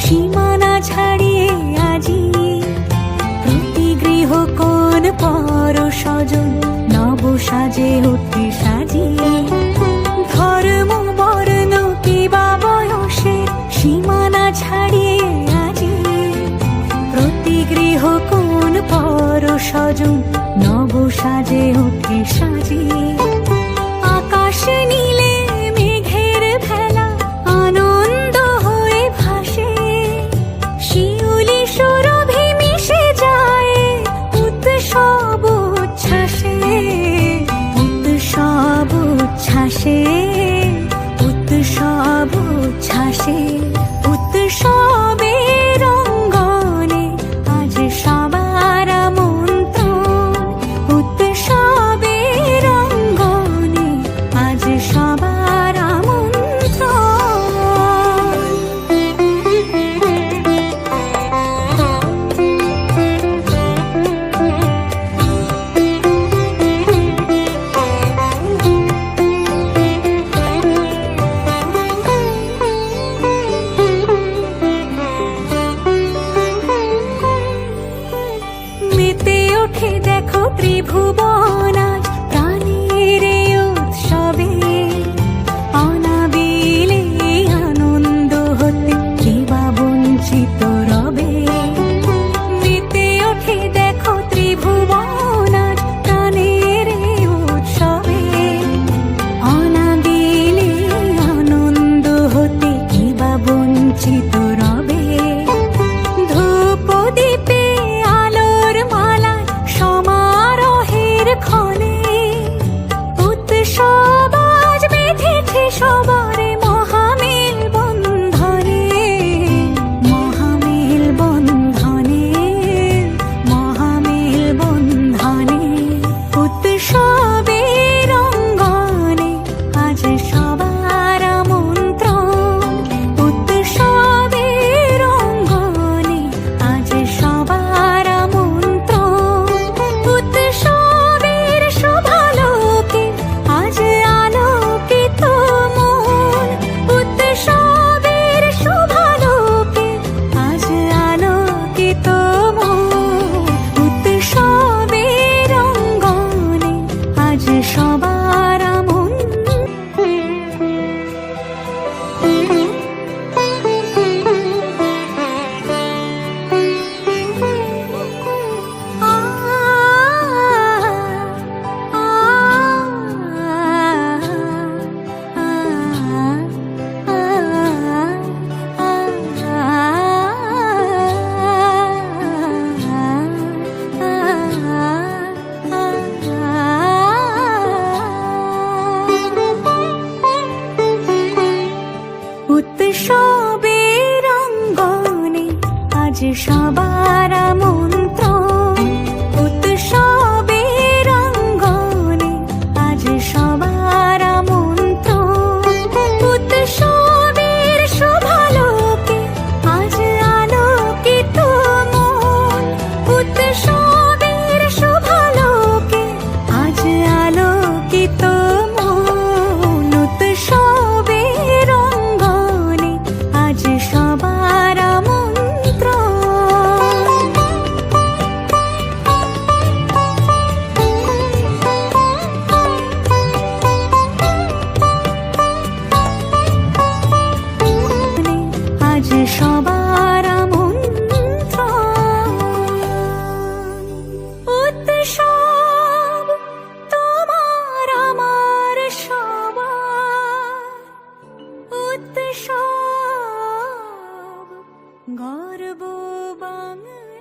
সীমানা ছাড়িয়ে আজি প্রতি গৃহ কোন পর স্বজন নব সাজে উঠে সাজিয়ে ধর্ম বর্ণ কিবা বয়সে সীমানা ছাড়িয়ে আজি প্রতি গৃহ কোন পর স্বজন নব সাজে উঠে সাজিয়ে আকাশ নীলে মেঘের ভেলা আনন্দ হয়ে ভাসে শিউলি সুরভি মিশে যায় উৎসব উচ্ছ্বাসে উৎসব উচ্ছ্বাসে উৎসব উচ্ছ্বাসে উৎসবের অঙ্গনে আজ সবার আমন্ত্রণ উৎসবের অঙ্গনে আজ সবার মেতে ওঠে দেখো ত্রিভুবন আজ প্রাণের এই উৎসবে অনাবিলে আনন্দ হতে কিবা বঞ্চিত রবে মেতে ওঠে দেখো ত্রিভুবন আজ প্রাণের এই উৎসবে অনাবিলে আনন্দ হতে কিবা বঞ্চিত রবে ধূপ দীপে আলোর মালা সমারোহের ক্ষণে উৎসব আজ বেঁধেছে সবার মহামেল বন্ধনে মহামেল বন্ধনে মহামেল বন্ধনে উৎসবের অঙ্গনে আজ সবার আমন্ত্রণ উৎসবের অঙ্গনে আজ সবার আমন্ত্রণ উৎসবের শোভালোকে আজ আলোকিত মন উৎসবের শোভালোকে আজ আলোকিত মন উৎসবের অঙ্গনে আজ সবার উৎসবের অঙ্গনে আজ সবার আমন্ত্রণ উৎসবের অঙ্গনে আজ সবার আমন্ত্রণ উৎসবের শোভালোকে আজ আলোকিত মন উৎসবের শোভালোকে আজ আলোকিত মন উৎসবের অঙ্গনে আজ সবার আমন্ত্রণ আজ সবার আমন্ত্রণ উৎসব তোমার আমার সবার উৎসব গর্ব বাংলা।